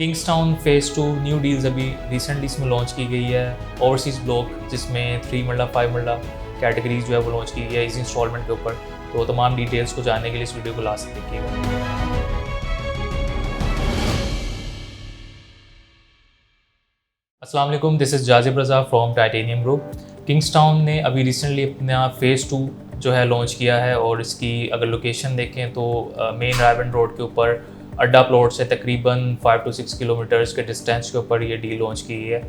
Kingstown phase 2 new deals अभी recently इसमें launch की गई है। ओवरसीज़ ब्लॉक जिसमें 3 मरला 5 मरला कैटेगरीज जो है वो लॉन्च की गई है इस इंस्टॉलमेंट के ऊपर। तो तमाम डिटेल्स को जानने के लिए इस वीडियो को लास्ट तक देखिएगा। अस्सलाम वालेकुम, this is Jazib Raza from titanium group. Kingstown ने अभी रिसेंटली अपना फेज़ 2 जो है लॉन्च किया है और इसकी अगर लोकेशन देखें तो मेन रायवन रोड के ऊपर अड्डा प्लॉट से तकरीबन 5 to 6 किलोमीटर्स के डिस्टेंस के ऊपर ये डील लॉन्च की है।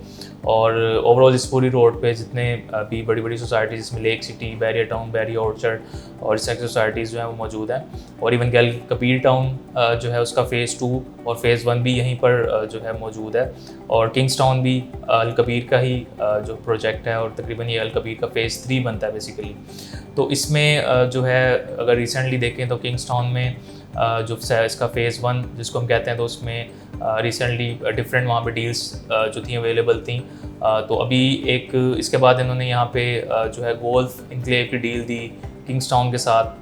और ओवरऑल इस पूरी रोड पे जितने भी बड़ी बड़ी सोसाइटीज़ जिसमें lake city, barrier town, barrier orchard और इस तरह की सोसाइटीज़ जो हैं वो मौजूद हैं। और इवन अल कबीर टाउन जो है उसका फ़ेज़ 2 और फ़ेज़ 1 भी यहीं पर जो है मौजूद है। और किंग्सटाउन भी अल कबीर का ही जो प्रोजेक्ट है और तकरीबन ये अल कबीर का फ़ेज़ 3 बनता है बेसिकली। तो इसमें जो है अगर रिसेंटली देखें तो किंग्सटाउन में जो इसका फ़ेज़ 1 जिसको हम कहते हैं तो उसमें रिसेंटली डिफरेंट वहाँ पे डील्स जो थी अवेलेबल थी। तो अभी एक इसके बाद इन्होंने यहाँ पे जो है गोल्फ इनक्लेव की डील दी किंग्सटाउन के साथ,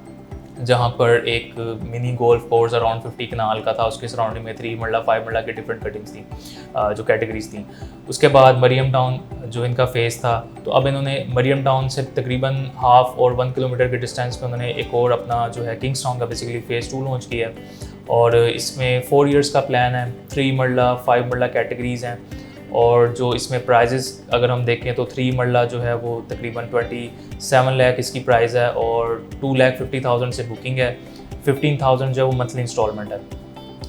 जहाँ पर एक मिनी गोल्फ कोर्स अराउंड 50 कनाल का था। उसके सराउंडिंग में 3 मरला 5 मरला की डिफरेंट कटिंग्स थी जो कैटेगरीज थी। उसके बाद मरियम टाउन जो इनका फेज़ था, तो अब इन्होंने मरियम टाउन से तकरीबन हाफ और 1 किलोमीटर के डिस्टेंस पे उन्होंने एक और अपना जो है किंग्सटाउन का बेसिकली फ़ेज़ 2 लॉन्च किया है। और इसमें 4 इयर्स का प्लान है, 3 मरला 5 मरला कैटेगरीज़ हैं। और जो इसमें प्राइजेस अगर हम देखें तो 3 मरला जो है वो तकरीबन 27 लाख इसकी प्राइस है और 2,50,000 से बुकिंग है। 15,000 जो है वो मंथली इंस्टॉलमेंट है।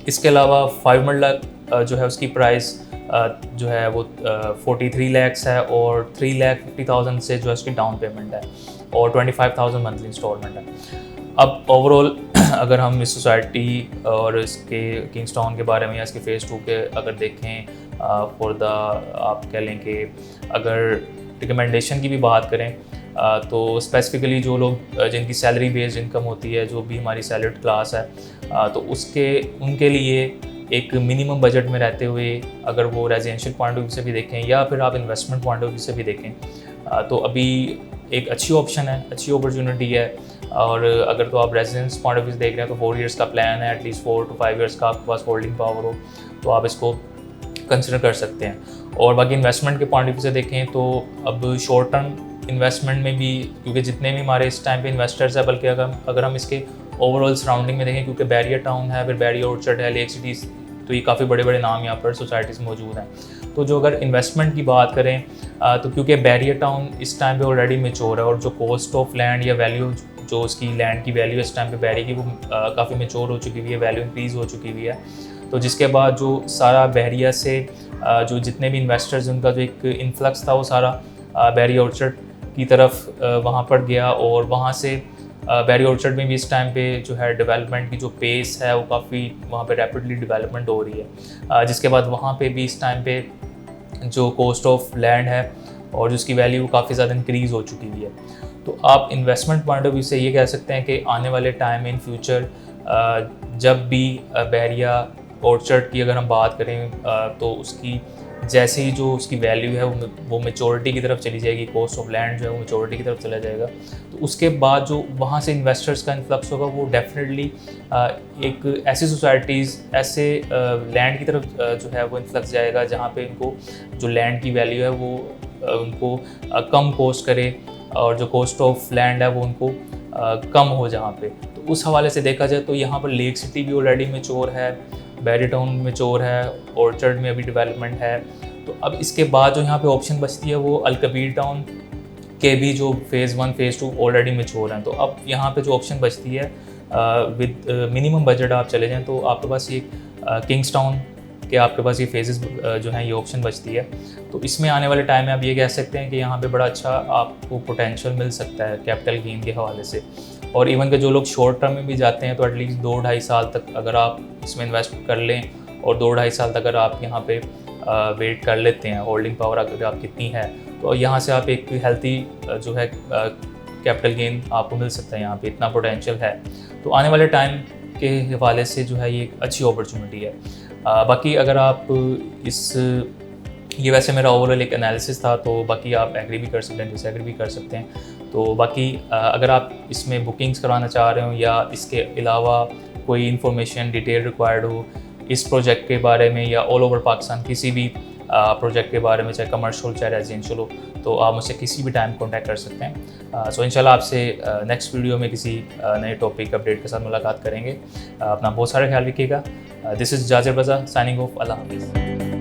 इसके अलावा 5 मरला जो है उसकी प्राइस जो है वो 43 लैक्स है और 3,50,000 से जो है उसकी डाउन पेमेंट है और 25,000 मंथली इंस्टॉलमेंट है। अब ओवरऑल अगर हम इस सोसाइटी और इसके किंग्सटाउन के बारे में या इसके फ़ेज़ 2 के अगर देखें फॉर द आप कह लें कि अगर रिकमेंडेशन की भी बात करें तो स्पेसिफ़िकली जो लोग जिनकी सैलरी बेस्ड इनकम होती है, जो भी हमारी सैलरीड क्लास है, तो उनके लिए एक मिनिमम बजट में रहते हुए अगर वो रेजिडेंशियल पॉइंट ऑफ व्यू से भी देखें या फिर आप इन्वेस्टमेंट पॉइंट ऑफ व्यू से भी देखें तो अभी एक अच्छी ऑप्शन है, अच्छी अपॉर्चुनिटी है। और अगर तो आप रेजिडेंस पॉइंट ऑफ व्यू से देख रहे हैं तो 4 इयर्स का प्लान है, एटलीस्ट 4 to 5 इयर्स का आपके पास होल्डिंग पावर हो तो आप इसको कंसिडर कर सकते हैं। और बाकी इन्वेस्टमेंट के पॉइंट ऑफ व्यू से देखें तो अब शॉर्ट टर्म इन्वेस्टमेंट में भी, क्योंकि जितने भी हमारे इस टाइम पे इन्वेस्टर्स हैं, बल्कि अगर हम इसके ओवरऑल सराउंडिंग में देखें, क्योंकि बैरियर टाउन है, फिर बैरियर ऑर्चर्ड है, लेक सिटीज़, तो ये काफ़ी बड़े बड़े नाम यहाँ पर सोसाइटीज़ मौजूद हैं। तो जो अगर इन्वेस्टमेंट की बात करें तो क्योंकि बैरियर टाउन इस टाइम पे ऑलरेडी मेच्योर है और जो कॉस्ट ऑफ लैंड या वैल्यू जो उसकी लैंड की वैल्यू इस टाइम पे बैरियर की वो काफ़ी मेच्योर हो चुकी हुई है, वैल्यू इंक्रीज़ हो चुकी हुई है। तो जिसके बाद जो सारा बहरिया से जो जितने भी इन्वेस्टर्स उनका जो एक इन्फ्लक्स था वो सारा बैरियर ऑर्चर्ड की तरफ वहाँ पर गया और वहाँ से बैरियर ऑर्चर्ड में भी इस टाइम पे जो है डेवलपमेंट की जो पेस है वो काफ़ी वहाँ पे रैपिडली डेवलपमेंट हो रही है। जिसके बाद वहाँ पे भी इस टाइम पे जो कॉस्ट ऑफ लैंड है और जिसकी वैल्यू काफ़ी ज़्यादा इंक्रीज़ हो चुकी हुई है। तो आप इन्वेस्टमेंट पॉइंट ऑफ व्यू से ये कह सकते हैं कि आने वाले टाइम इन फ्यूचर जब भी बैरिया ऑर्चर्ड की अगर हम बात करें तो उसकी जैसे ही जो उसकी वैल्यू है वो मेच्योरिटी की तरफ चली जाएगी, कॉस्ट ऑफ लैंड जो है वो मेच्योरिटी की तरफ चला जाएगा, तो उसके बाद जो वहाँ से इन्वेस्टर्स का इन्फ्लक्स होगा वो डेफिनेटली एक ऐसी सोसाइटीज़, ऐसे लैंड की तरफ जो है वो इन्फ्लक्स जाएगा जहाँ पे इनको जो लैंड की वैल्यू है वो उनको कम कॉस्ट करे और जो कॉस्ट ऑफ लैंड है वो उनको कम हो जहाँ पे। तो उस हवाले से देखा जाए तो यहाँ पर लेक सिटी भी ऑलरेडी मेच्योर है, बैरियर टाउन मेच्योर है, ऑर्चर्ड में अभी डेवलपमेंट है। तो अब इसके बाद जो यहाँ पे ऑप्शन बचती है वो अल कबीर टाउन के भी जो फ़ेज़ 1 फ़ेज़ 2 ऑलरेडी मेच्योर हैं। तो अब यहाँ पे जो ऑप्शन बचती है विद मिनिमम बजट आप चले जाएँ तो आपके पास ये किंग्सटाउन के आपके पास ये फेजेस जो हैं ये ऑप्शन बचती है। तो इसमें आने वाले टाइम में आप ये कह सकते हैं कि यहाँ पे बड़ा अच्छा आपको पोटेंशियल मिल सकता है कैपिटल गेन के हवाले से। और इवन के जो लोग शॉर्ट टर्म में भी जाते हैं तो एटलीस्ट 2-2.5 साल तक अगर आप इसमें इन्वेस्ट कर लें और 2-2.5 साल तक अगर आप यहाँ पे वेट कर लेते हैं, होल्डिंग पावर अगर आप कितनी है, तो यहाँ से आप एक हेल्थी जो है कैपिटल गेन आपको मिल सकता है। यहाँ पे इतना पोटेंशियल है। तो आने वाले टाइम के हवाले से जो है ये एक अच्छी अपॉर्चुनिटी है। बाकी अगर आप ये वैसे मेरा ओवरऑल एक एनालिसिस था, तो बाकी आप एग्री भी कर सकते हैं, डिसएग्री भी कर सकते हैं। तो बाकी अगर आप इसमें बुकिंग्स करवाना चाह रहे हो या इसके अलावा कोई इन्फॉर्मेशन डिटेल रिक्वायर्ड हो इस प्रोजेक्ट के बारे में या ऑल ओवर पाकिस्तान किसी भी प्रोजेक्ट के बारे में, चाहे कमर्शियल चाहे रेजिडेंशियल हो, तो आप मुझसे किसी भी टाइम कॉन्टैक्ट कर सकते हैं। सो इंशाल्लाह आपसे नेक्स्ट वीडियो में किसी नए टॉपिक अपडेट के साथ मुलाकात करेंगे। अपना बहुत सारा ख्याल रखिएगा। This is Jazir Raza signing off. अल्लाह हाफिज़।